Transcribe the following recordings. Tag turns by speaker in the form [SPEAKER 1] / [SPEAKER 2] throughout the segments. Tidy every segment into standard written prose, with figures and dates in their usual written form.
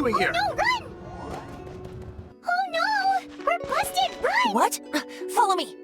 [SPEAKER 1] doing here?
[SPEAKER 2] No, run! Oh no! We're busted! Run!
[SPEAKER 3] What? Follow me.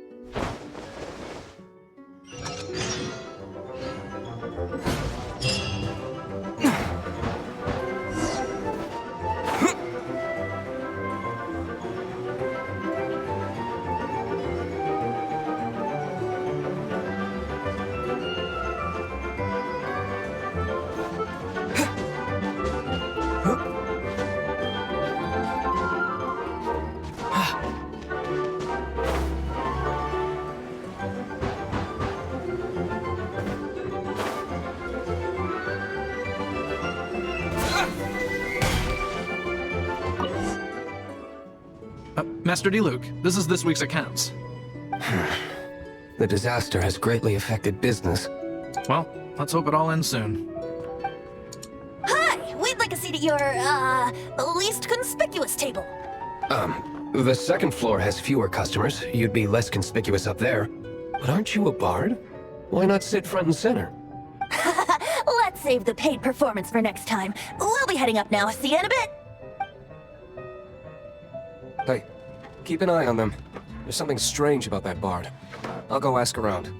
[SPEAKER 4] Master Diluc, this is this week's accounts.
[SPEAKER 5] The disaster has greatly affected business.
[SPEAKER 4] Well, let's hope it all ends soon.
[SPEAKER 3] Hi! We'd like a seat at your, least conspicuous table.
[SPEAKER 5] The second floor has fewer customers. You'd be less conspicuous up there. But aren't you a bard? Why not sit front and center?
[SPEAKER 3] Let's save the paid performance for next time. We'll be heading up now. See you in a bit.
[SPEAKER 5] Hey, keep an eye on them. There's something strange about that bard. I'll go ask around.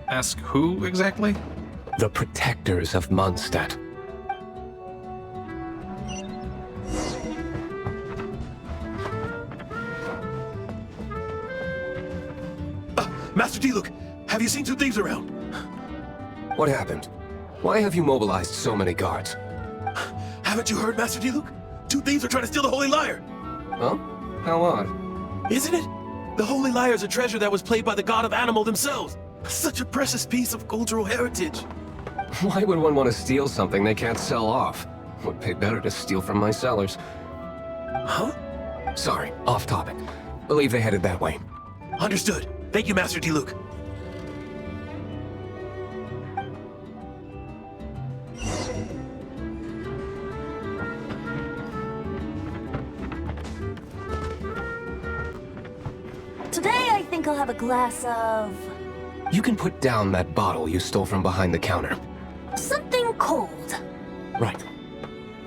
[SPEAKER 4] Ask who exactly?
[SPEAKER 5] The protectors of Mondstadt.
[SPEAKER 1] Master Diluc, have you seen two thieves around?
[SPEAKER 5] What happened? Why have you mobilized so many guards?
[SPEAKER 1] Haven't you heard, Master Diluc? Two thieves are trying to steal the Holy Lyre.
[SPEAKER 5] Huh? How odd.
[SPEAKER 1] Isn't it? The Holy Lyre is a treasure that was played by the god of animal themselves. Such a precious piece of cultural heritage.
[SPEAKER 5] Why would one want to steal something they can't sell off? Would pay better to steal from my sellers.
[SPEAKER 1] Huh?
[SPEAKER 5] Sorry, off topic. Believe they headed that way.
[SPEAKER 1] Understood. Thank you, Master Diluc.
[SPEAKER 3] Today, I think I'll have a glass of...
[SPEAKER 5] You can put down that bottle you stole from behind the counter.
[SPEAKER 3] something cold.
[SPEAKER 5] Right.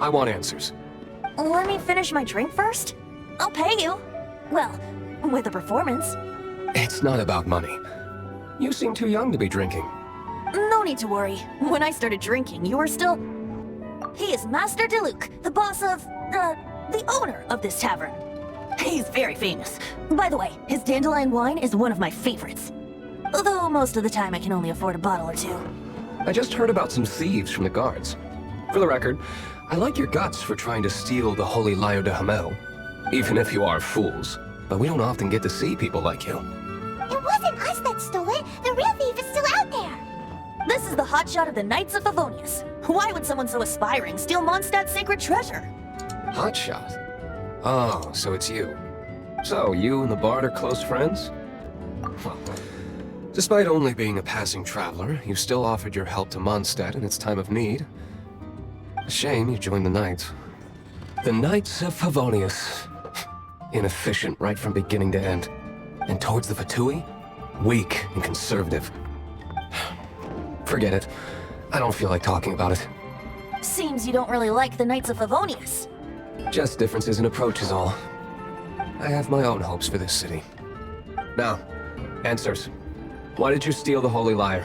[SPEAKER 5] I want answers.
[SPEAKER 3] Let me finish my drink first. I'll pay you. Well, with a performance.
[SPEAKER 5] It's not about money. You seem too young to be drinking.
[SPEAKER 3] No need to worry. When I started drinking, you were still... He is Master Diluc, the boss of... the owner of this tavern. He's very famous. By the way, his dandelion wine is one of my favorites. Although most of the time I can only afford a bottle or two.
[SPEAKER 5] I just heard about some thieves from the guards. For the record, I like your guts for trying to steal the Holy Lyre de Hamel. Even if you are fools. But we don't often get to see people like you.
[SPEAKER 2] It wasn't us that stole it. The real thief is still out there.
[SPEAKER 3] This is the hotshot of the Knights of Favonius. Why would someone so aspiring steal Mondstadt's sacred treasure?
[SPEAKER 5] Hotshot? Oh, so it's you. So, you and the bard are close friends? Well, despite only being a passing traveler, you still offered your help to Mondstadt in its time of need. A shame you joined the Knights. The Knights of Favonius. Inefficient right from beginning to end. And towards the Fatui, weak and conservative. Forget it. I don't feel like talking about it.
[SPEAKER 3] Seems you don't really like the Knights of Favonius.
[SPEAKER 5] Just differences in approach is all. I have my own hopes for this city. Now, answers. Why did you steal the Holy Lyre?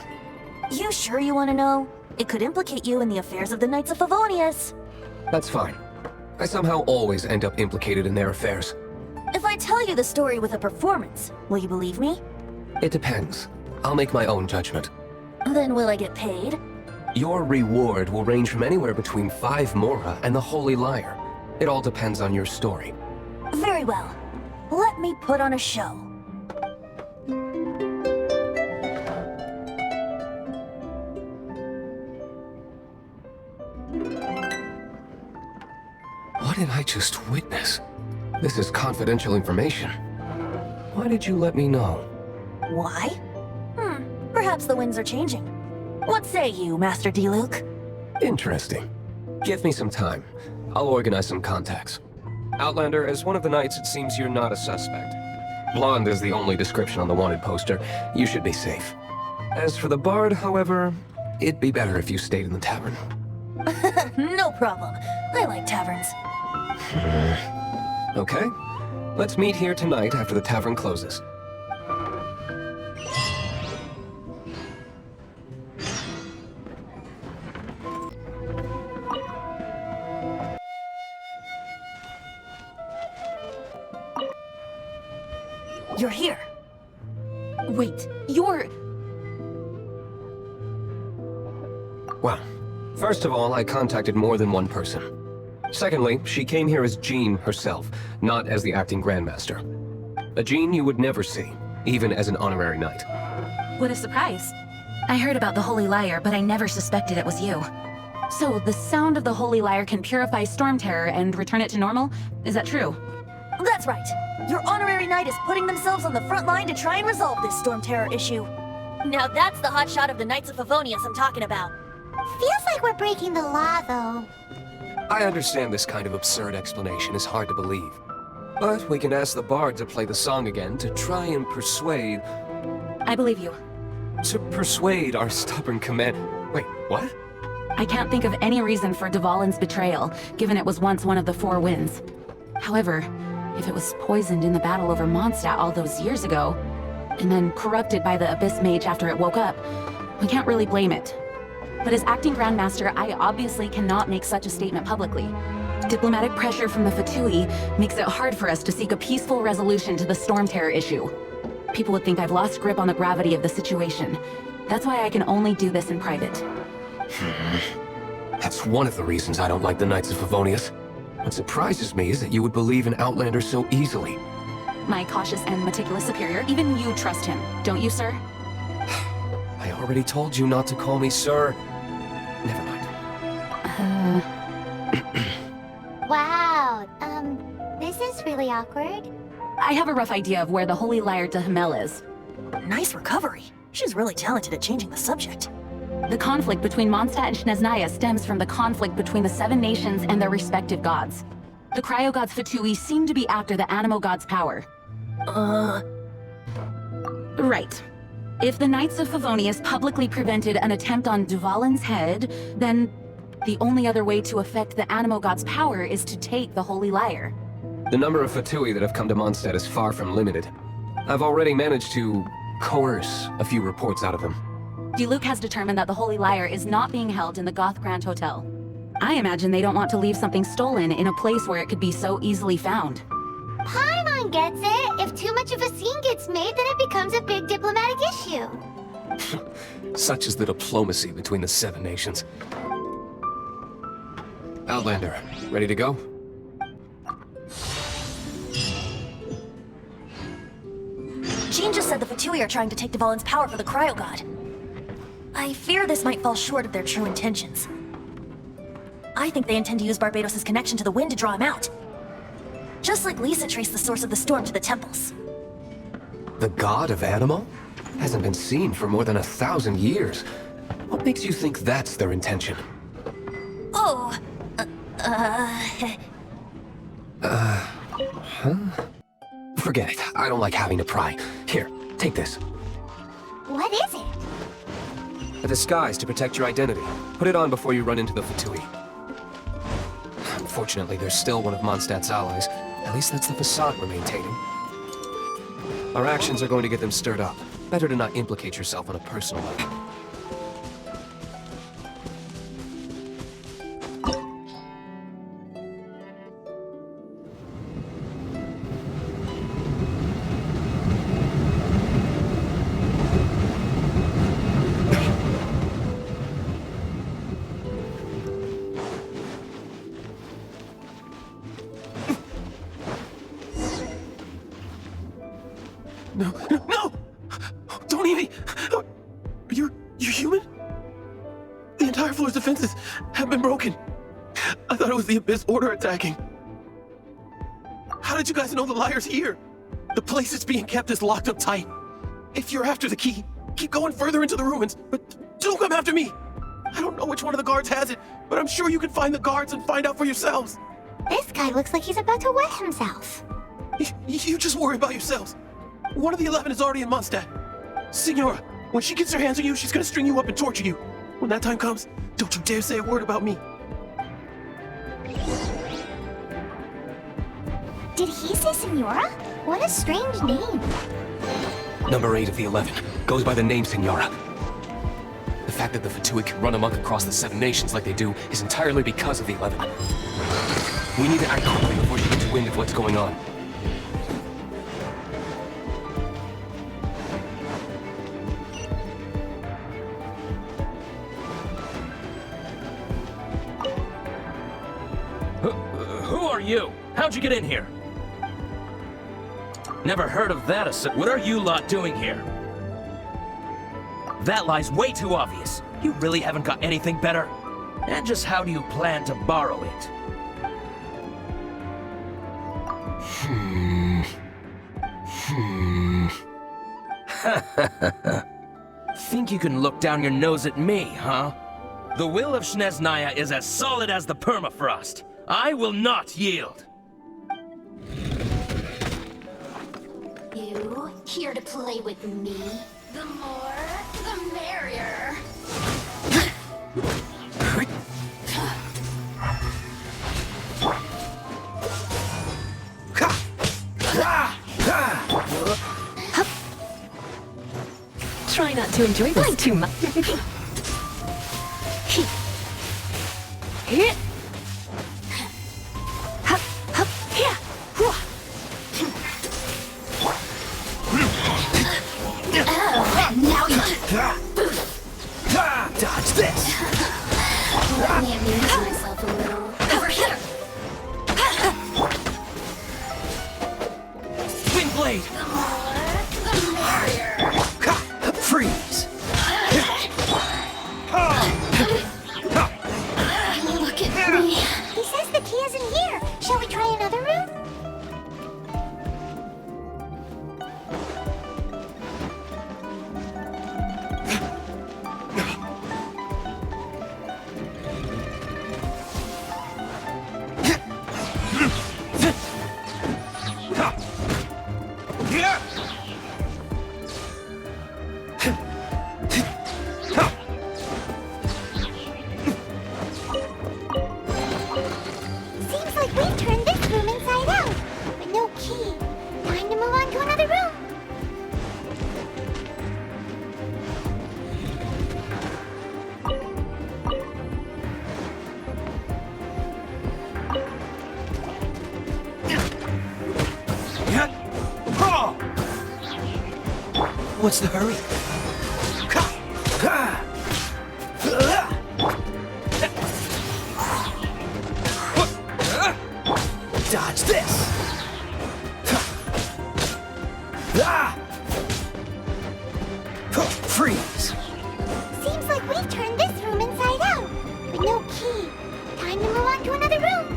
[SPEAKER 3] You sure you want to know? It could implicate you in the affairs of the Knights of Favonius.
[SPEAKER 5] That's fine. I somehow always end up implicated in their affairs.
[SPEAKER 3] If I tell you the story with a performance, will you believe me?
[SPEAKER 5] It depends. I'll make my own judgment.
[SPEAKER 3] Then will I get paid?
[SPEAKER 5] Your reward will range from anywhere between 5 Mora and the Holy Lyre. It all depends on your story.
[SPEAKER 3] Very well. Let me put on a show.
[SPEAKER 5] What did I just witness? This is confidential information. Why did you let me know?
[SPEAKER 3] Why? Perhaps the winds are changing. What say you, Master Diluc?
[SPEAKER 5] Interesting. Give me some time. I'll organize some contacts. Outlander, as one of the knights, it seems you're not a suspect. Blonde is the only description on the wanted poster. You should be safe. As for the bard, however, it'd be better if you stayed in the tavern.
[SPEAKER 3] No problem. I like taverns.
[SPEAKER 5] Okay. Let's meet here tonight after the tavern closes.
[SPEAKER 3] You're here. Wait, you're...
[SPEAKER 5] Well, first of all, I contacted more than one person. Secondly, she came here as Jean herself, not as the acting Grandmaster. A Jean you would never see, even as an honorary knight.
[SPEAKER 6] What a surprise. I heard about the Holy Lyre, but I never suspected it was you. So, the sound of the Holy Lyre can purify Storm Terror and return it to normal? Is that true?
[SPEAKER 3] That's right. Your honorary knight is putting themselves on the front line to try and resolve this Storm Terror issue. Now that's the hotshot of the Knights of Favonius I'm talking about.
[SPEAKER 2] Feels like we're breaking the law, though.
[SPEAKER 5] I understand this kind of absurd explanation is hard to believe. But we can ask the bard to play the song again to try and persuade...
[SPEAKER 6] I believe you.
[SPEAKER 5] To persuade our stubborn command... Wait, what?
[SPEAKER 6] I can't think of any reason for Dvalin's betrayal, given it was once one of the Four Winds. However, if it was poisoned in the battle over Mondstadt all those years ago, and then corrupted by the Abyss Mage after it woke up, we can't really blame it. But as acting Grandmaster, I obviously cannot make such a statement publicly. Diplomatic pressure from the Fatui makes it hard for us to seek a peaceful resolution to the Storm Terror issue. People would think I've lost grip on the gravity of the situation. That's why I can only do this in private.
[SPEAKER 5] That's one of the reasons I don't like the Knights of Favonius. What surprises me is that you would believe in Outlander so easily.
[SPEAKER 6] My cautious and meticulous superior, even you trust him, don't you, sir?
[SPEAKER 5] I already told you not to call me sir. Never mind.
[SPEAKER 2] Wow, this is really awkward.
[SPEAKER 6] I have a rough idea of where the Holy Lyre de Himmel is.
[SPEAKER 3] Nice recovery. She's really talented at changing the subject.
[SPEAKER 6] The conflict between Mondstadt and Snezhnaya stems from the conflict between the Seven Nations and their respective gods. The Cryogods Fatui seem to be after the Animo God's power. Right. If the Knights of Favonius publicly prevented an attempt on Dvalin's head, then the only other way to affect the Animo God's power is to take the Holy Lyre.
[SPEAKER 5] The number of Fatui that have come to Mondstadt is far from limited. I've already managed to coerce a few reports out of them.
[SPEAKER 6] Diluc has determined that the Holy Lyre is not being held in the Goth Grand Hotel. I imagine they don't want to leave something stolen in a place where it could be so easily found.
[SPEAKER 2] Paimon gets it. If too much of a scene gets made, then it becomes a big diplomatic issue.
[SPEAKER 5] Such is the diplomacy between the Seven Nations. Outlander, ready to go?
[SPEAKER 3] Jean just said the Fatui are trying to take Dvalin's power for the Cryogod. I fear this might fall short of their true intentions. I think they intend to use Barbados' connection to the wind to draw him out. Just like Lisa traced the source of the storm to the temples.
[SPEAKER 5] The god of Animo? Hasn't been seen for more than 1,000 years. What makes you think that's their intention?
[SPEAKER 3] Oh,
[SPEAKER 5] Forget it. I don't like having to pry. Here, take this.
[SPEAKER 2] What is it?
[SPEAKER 5] A disguise to protect your identity. Put it on before you run into the Fatui. Unfortunately, there's still one of Mondstadt's allies. At least that's the facade we're maintaining. Our actions are going to get them stirred up. Better to not implicate yourself on a personal level.
[SPEAKER 1] No! Don't eat me! You're human? The entire floor's defenses have been broken. I thought it was the Abyss Order attacking. How did you guys know the Lyre's here? The place it's being kept is locked up tight. If you're after the key, keep going further into the ruins, but don't come after me! I don't know which one of the guards has it, but I'm sure you can find the guards and find out for yourselves.
[SPEAKER 2] This guy looks like he's about to wet himself.
[SPEAKER 1] You just worry about yourselves. One of the 11 is already in Mondstadt. Signora, when she gets her hands on you, she's gonna string you up and torture you. When that time comes, don't you dare say a word about me.
[SPEAKER 2] Did he say Senora? What a strange name.
[SPEAKER 5] Number 8 of the 11 goes by the name Senora. The fact that the Fatui can run amok across the 7 nations like they do is entirely because of the 11. We need to act quickly before she gets wind of what's going on.
[SPEAKER 7] Who are you? How'd you get in here? Never heard of that. What are you lot doing here? That lie's way too obvious. You really haven't got anything better? And just how do you plan to borrow it? Think you can look down your nose at me, huh? The will of Snezhnaya is as solid as the permafrost. I will not yield.
[SPEAKER 2] You here to play with me? The more, the merrier.
[SPEAKER 3] Try not to enjoy this too much.
[SPEAKER 2] Now you
[SPEAKER 7] Dodge this!
[SPEAKER 2] let me amuse myself a little. Over here!
[SPEAKER 7] Wind blade!
[SPEAKER 2] The more, the merrier.
[SPEAKER 7] Freeze!
[SPEAKER 2] Look at me. He says the key isn't here. Shall we try another room? Seems like we've turned this room inside out. But no key. Time to move on to another room.
[SPEAKER 7] What's the hurry? Dodge this! Freeze!
[SPEAKER 2] Seems like we've turned this room inside out. But no key. Time to move on to another room.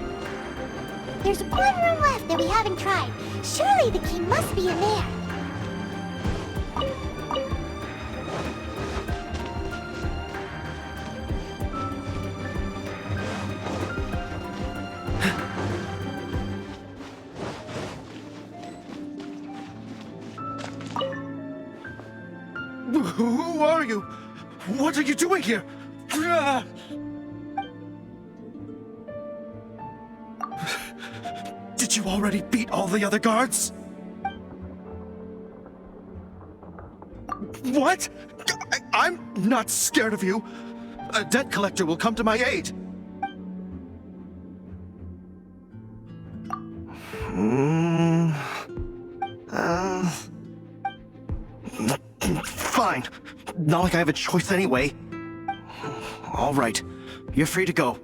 [SPEAKER 2] There's one room left that we haven't tried. Surely the key must be in there.
[SPEAKER 1] Who are you? What are you doing here? Did you already beat all the other guards? What? I'm not scared of you. A debt collector will come to my aid. Fine. Not like I have a choice anyway. All right. You're free to go.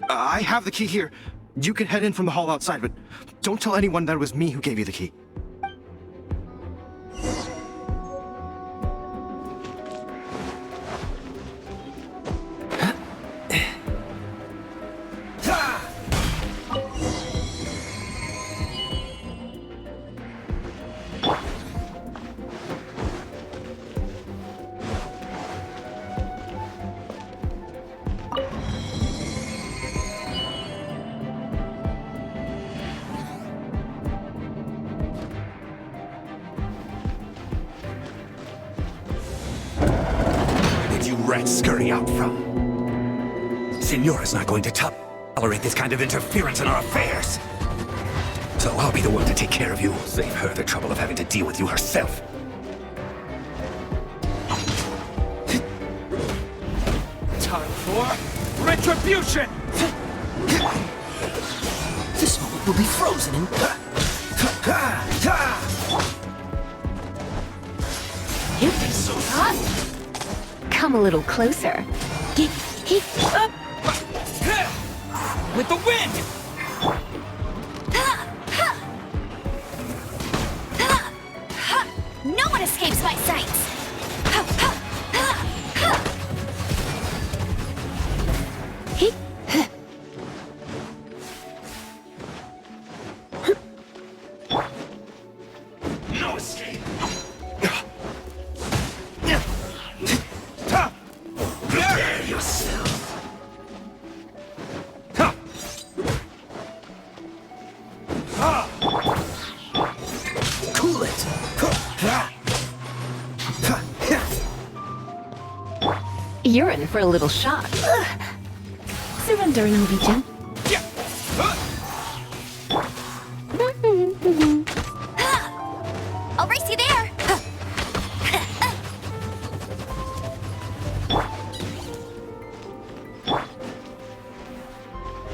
[SPEAKER 1] I have the key here. You can head in from the hall outside, but don't tell anyone that it was me who gave you the key.
[SPEAKER 8] You rats scurry out from? Senora's not going to tolerate this kind of interference in our affairs. So I'll be the one to take care of you. Save her the trouble of having to deal with you herself.
[SPEAKER 7] Time for retribution!
[SPEAKER 1] This moment will be frozen in...
[SPEAKER 6] Come a little closer.
[SPEAKER 7] With the wind!
[SPEAKER 2] No one escapes my sights!
[SPEAKER 8] No escape. Prepare yourself.
[SPEAKER 1] Cool it!
[SPEAKER 6] You're in for a little shock. Surrender, Norwegian.
[SPEAKER 2] I'll race you there!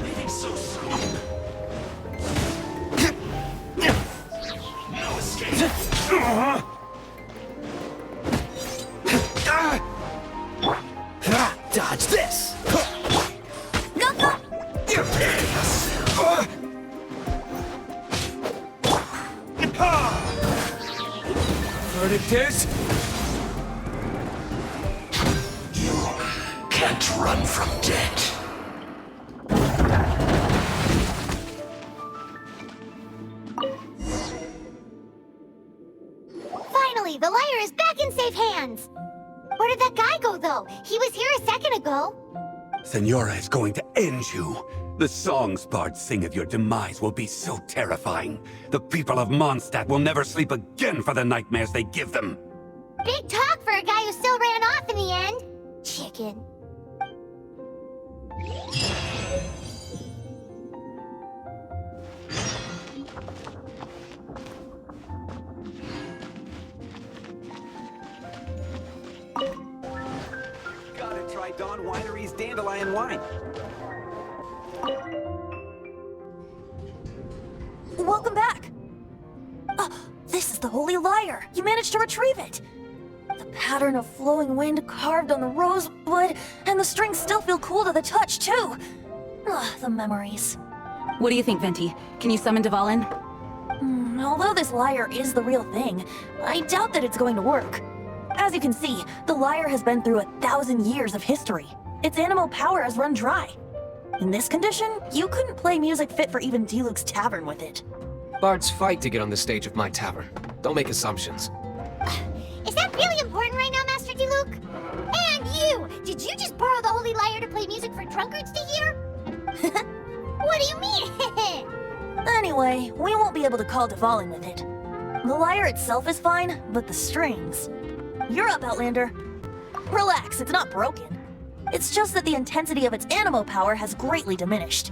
[SPEAKER 8] Leaving so soon. No escape.
[SPEAKER 1] Dodge this!
[SPEAKER 2] Go, go!
[SPEAKER 8] Prepare yourself.
[SPEAKER 7] Verdict is...
[SPEAKER 8] Can't run from death.
[SPEAKER 2] Finally, the lyre is back in safe hands! Where did that guy go, though? He was here a second ago.
[SPEAKER 8] Senora is going to end you. The songs bards sing of your demise will be so terrifying. The people of Mondstadt will never sleep again for the nightmares they give them.
[SPEAKER 2] Big talk for a guy who still ran off in the end. Chicken.
[SPEAKER 9] Gotta try Dawn Winery's Dandelion Wine.
[SPEAKER 3] Welcome back. This is the Holy Lyre. You managed to retrieve it. The pattern of flowing wind carved on the rosewood, and the strings still feel cool to the touch, too. The memories.
[SPEAKER 6] What do you think, Venti? Can you summon Dvalin?
[SPEAKER 3] Although this lyre is the real thing, I doubt that it's going to work. As you can see, the lyre has been through 1,000 years of history. Its animal power has run dry. In this condition, you couldn't play music fit for even Diluc's tavern with it.
[SPEAKER 5] Bards fight to get on the stage of my tavern. Don't make assumptions.
[SPEAKER 2] Is that really important right now, Master Diluc? And you! Did you just borrow the Holy Lyre to play music for drunkards to hear? What do you mean?
[SPEAKER 3] Anyway, we won't be able to call Dvalin with it. The lyre itself is fine, but the strings... You're up, Outlander. Relax, it's not broken. It's just that the intensity of its animo power has greatly diminished.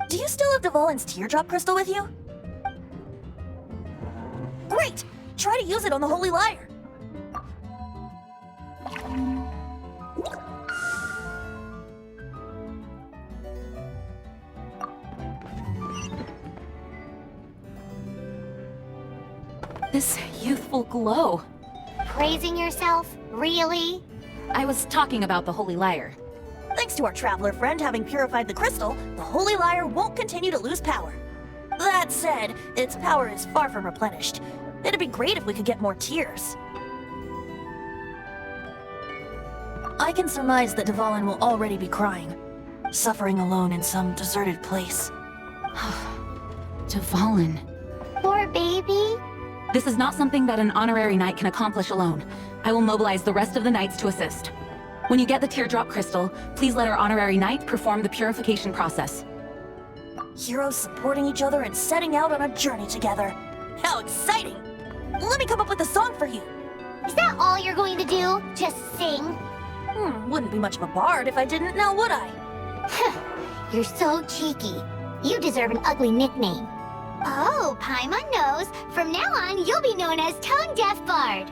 [SPEAKER 3] Do you still have Dvalin's teardrop crystal with you? Great! Try to use it on the Holy Lyre.
[SPEAKER 6] This youthful glow.
[SPEAKER 2] Praising yourself? Really?
[SPEAKER 6] I was talking about the Holy Lyre.
[SPEAKER 3] Thanks to our traveler friend having purified the crystal, the Holy Lyre won't continue to lose power. That said, its power is far from replenished. It'd be great if we could get more tears. I can surmise that Dvalin will already be crying, suffering alone in some deserted place.
[SPEAKER 6] Dvalin.
[SPEAKER 2] Poor baby.
[SPEAKER 6] This is not something that an honorary knight can accomplish alone. I will mobilize the rest of the knights to assist. When you get the teardrop crystal, please let our honorary knight perform the purification process.
[SPEAKER 3] Heroes supporting each other and setting out on a journey together. How exciting! Let me come up with a song for you.
[SPEAKER 2] Is that all you're going to do? Just sing?
[SPEAKER 3] Wouldn't be much of a bard if I didn't, now would I?
[SPEAKER 2] You're so cheeky. You deserve an ugly nickname. Oh, Paimon knows. From now on, you'll be known as Tone Deaf Bard.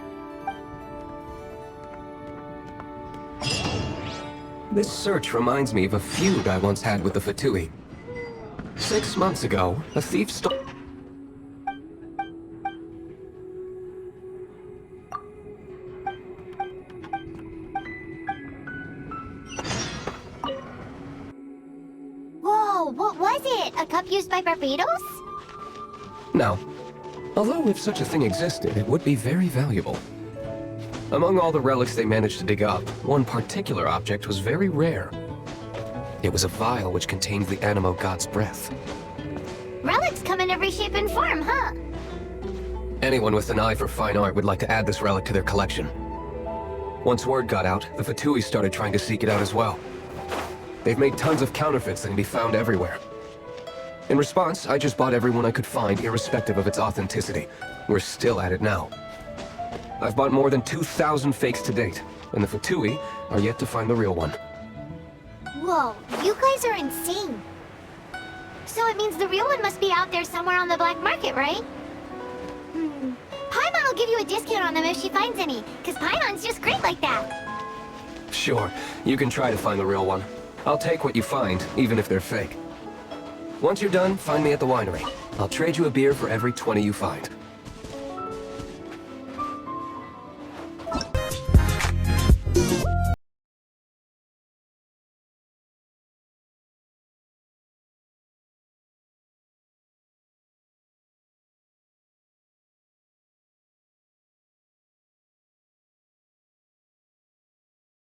[SPEAKER 5] This search reminds me of a feud I once had with the Fatui. 6 months ago, a thief stole...
[SPEAKER 2] Whoa, what was it? A cup used by Barbados?
[SPEAKER 5] No. Although if such a thing existed, it would be very valuable. Among all the relics they managed to dig up, one particular object was very rare. It was a vial which contained the Animo god's breath.
[SPEAKER 2] Relics come in every shape and form, huh?
[SPEAKER 5] Anyone with an eye for fine art would like to add this relic to their collection. Once word got out, the Fatui started trying to seek it out as well. They've made tons of counterfeits that can be found everywhere. In response, I just bought everyone I could find, irrespective of its authenticity. We're still at it now. I've bought more than 2,000 fakes to date, and the Fatui are yet to find the real one.
[SPEAKER 2] Whoa, you guys are insane. So it means the real one must be out there somewhere on the black market, right? Paimon will give you a discount on them if she finds any, because Paimon's just great like that.
[SPEAKER 5] Sure, you can try to find the real one. I'll take what you find, even if they're fake. Once you're done, find me at the winery. I'll trade you a beer for every 20 you find.